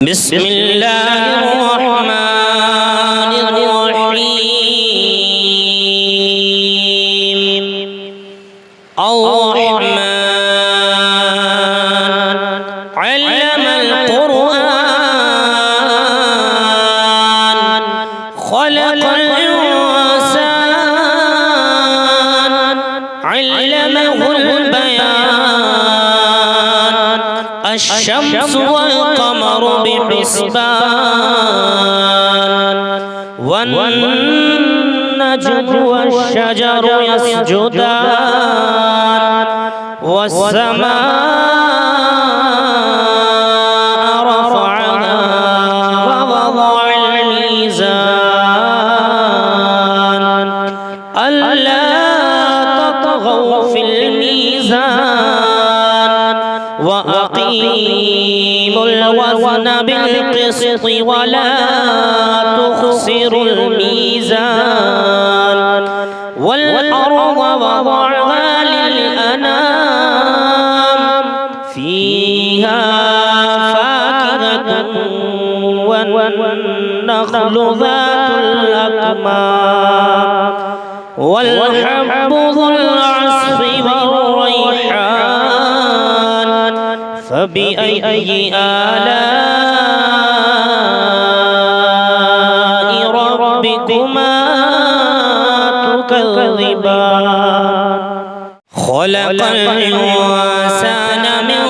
بسم الله الرحمن الرحيم الرحمن علم القرآن خلق الإنسان علمه البيان الشمس والقمر بحسبان والنجم والشجر يسجدان والسماء رفعها ووضع الميزان ألا تطغوا في الميزان وأقيموا الوزن بالقسط ولا تخسروا الميزان والأرض وضعها للأنام فيها فاكهة والنخل ذات الأكمام والحب ذو العصف والريحان فبأي آلاء ربكما تكذبان خلق الإنسان من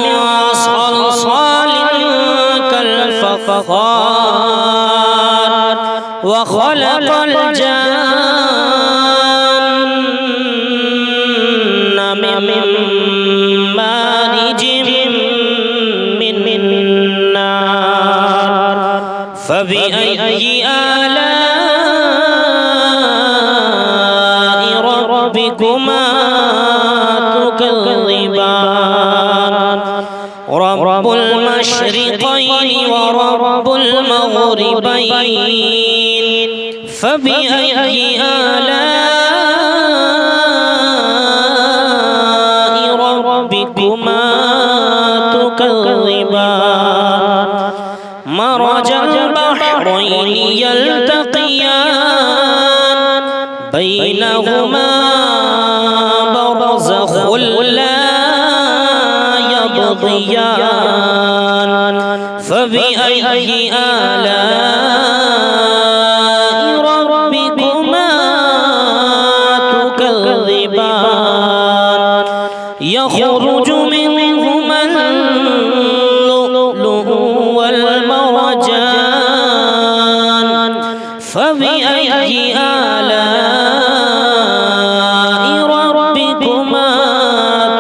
صلصال كالفخار وخلق الجن من مارج من نار فبأي آلاء ربكما تكذبان رب المشرقين ورب المغربين فبأي آلاء ربكما تكذبان مرج البحرين يلتقيان بينهما برزخ لا يبغيان فبأي آلاء ربكما تكذبان يخرج منهما اللؤلؤ والمرجان فبأي آلاء ربكما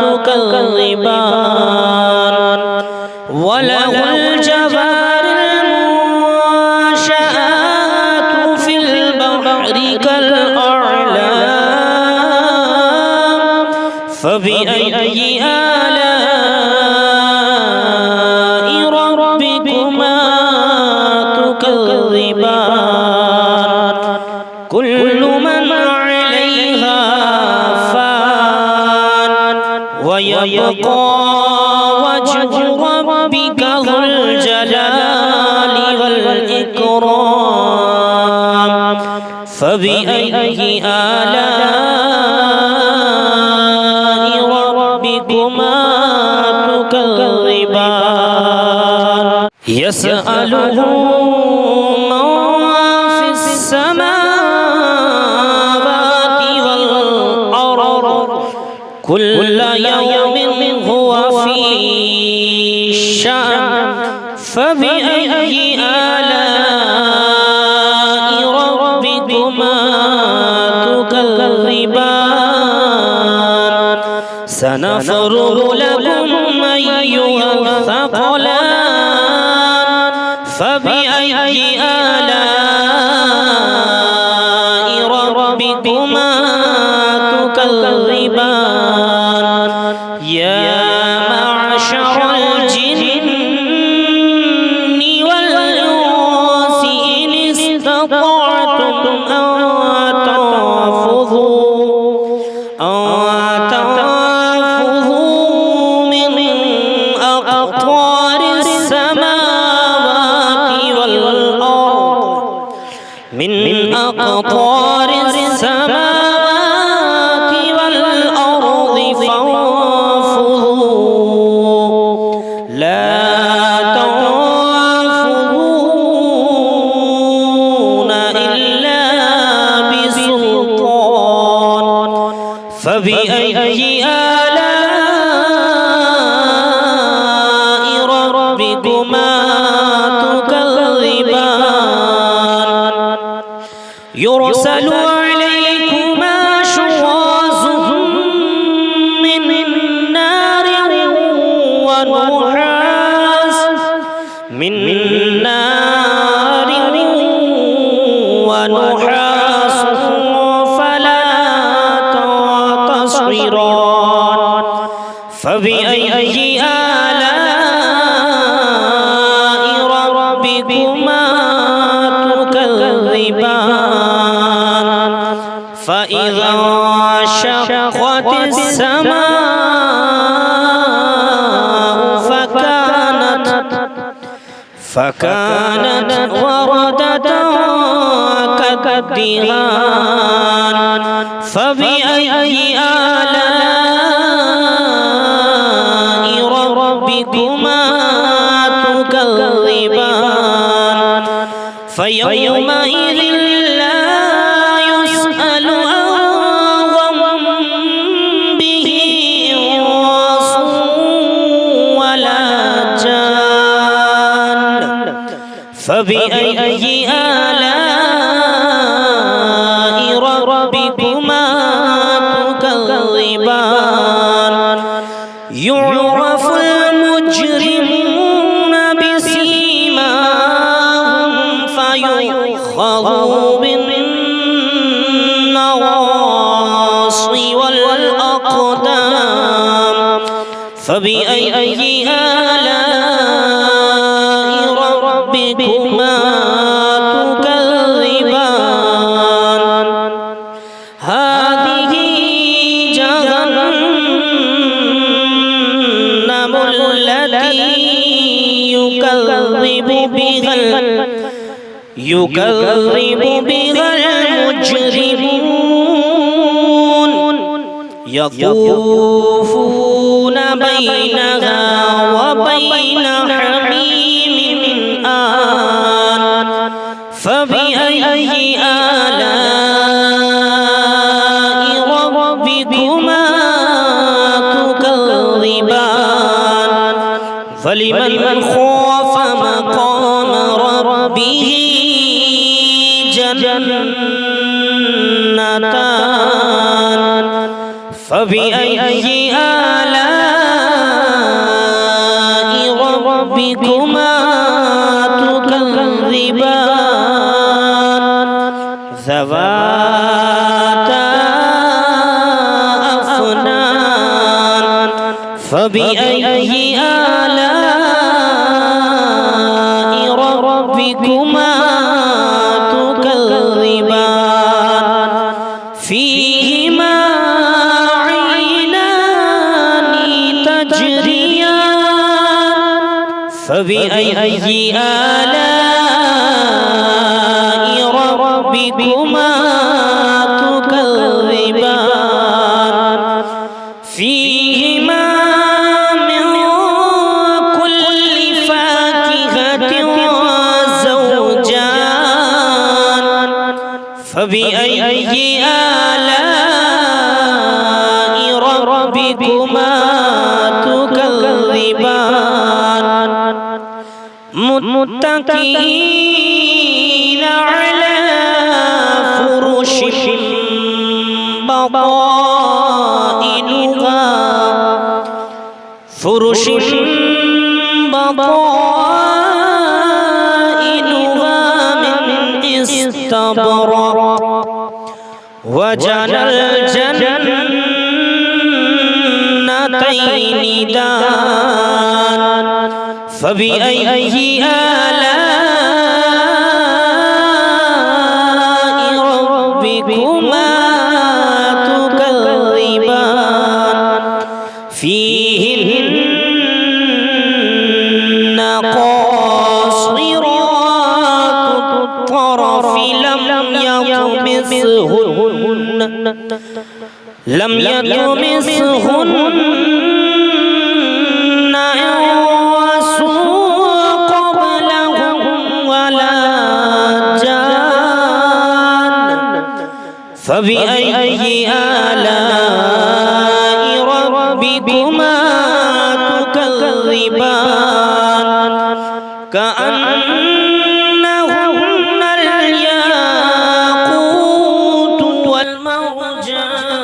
تكذبان وله الجوار المنشآت في البحر كالأعلام فبأي آلاء ربكما تكذبان كل من عليها فان ويبقى وجه ربك ذو الجلال والإكرام فبأي آلاء ربكما تكذبان يسأله من في السماوات والأرض كل يوم هو في شأن فبأي آلاء ربكما تكذبان سنفرغ لكم أيها الثقلان فبأي آلاء ربكما تكذبان يا معشر الجن والإنس إن استطعتم أن تنفذوا من أقطار السماوات أقطار السماوات والأرض فانفذوا لا تنفذون إلا بسلطان فبأي آلاء ربكما تكذبان يرسل عليكما شواظ من نار ونحاس فلا تنتصران فبأي آلاء ربكما تكذبان فإذا انشقت السماء فكانت وردة كالدهان فبأي آلاء ربكما تكذبان فيومئذ لا يسأل عن ذنبه إنس ولا جان فبأي آلاء ربكما تكذبان يعرف المجرمون بسيماهم فيؤخذ بالنواصي والأقدام فبأي آلاء ربكما تكذبان هذه جهنم التي يكذب بها المجرمون يطوفون بينها وبين حميم آن فبأي آلاء ربكما تكذبان فلمن خاف مقام ربه جنتان فبأي آلاء ربكما تكذبان ذواتا أفنان فبأي آلاء ربكما تكذبان فيهما عينان تجريان فبأي آلاء ربكما تكذبان فيهما من كل فاكهة زوجان فبأي آلاء ربكما تكذبان متكئين على فرش بطائنها من استبرق وجنى الجنتين دان فبأي آلاء ربكما تكذبان فيهن قاصرات الطرف لم يطمثهن يطمثهن لم يطمثهن إنس قبلهم ولا جان فبأي آلاء ربكما تكذبان كأنهن الياقوت والمرجان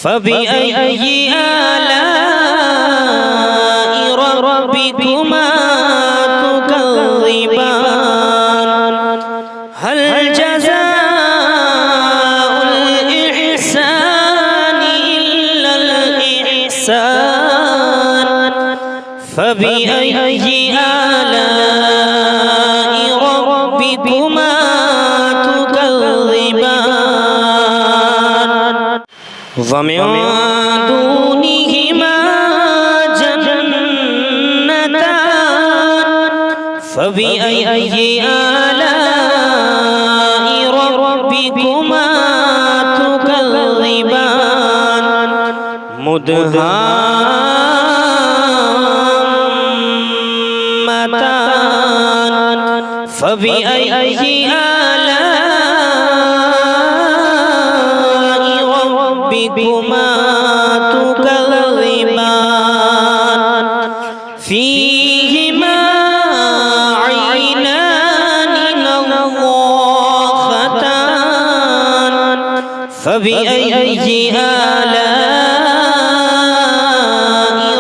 فبأي آلاء ربكما تكذبان هل جزاء الإحسان إلا الإحسان فبأي آلاء ربكما تكذبان ومن دونهما جنتان فبأي آلاء ربكما تكذبان مدهامتان فبأي آلاء ربكما تكذبان فيهما عينان نضاختان فبأي آلاء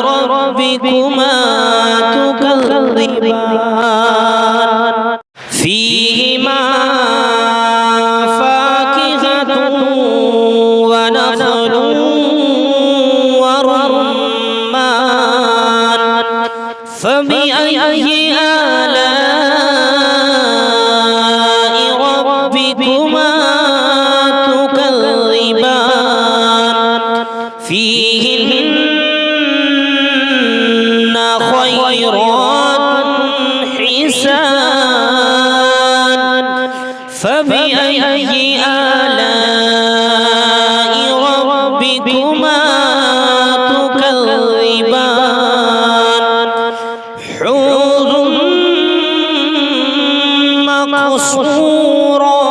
ربكما تكذبان فيهما فاكهة ونخل ورمان فبأي آلاء ربكما تكذبان فيهن خيرات حسان فبأي آلاء ربكما تكذبان حور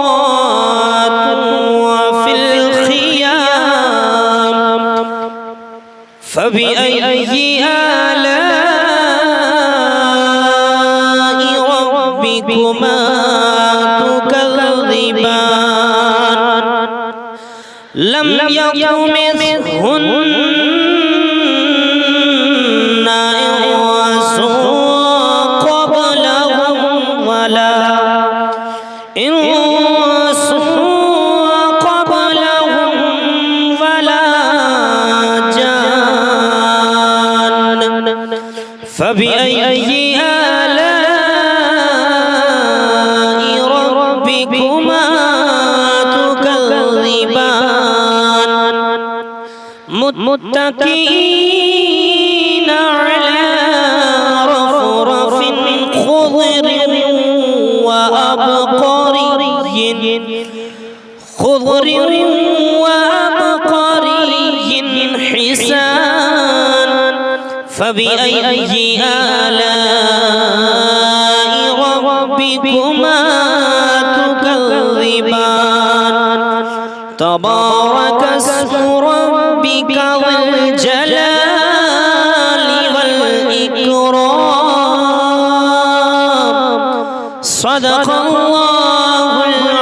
مقصورات وفي الخيام فبأي آلاء ربكما تكذبان لم يطمثهن إنس قبلهم ولا إنس قبلهم ولا جان فبأي آلاء ربكما تكذبان متكئين على رفرف خضر وأبقري حسان فبأي آلاء ربكما تكذبان تبارك اسم ربك ذي الجلال والإكرام صدق الله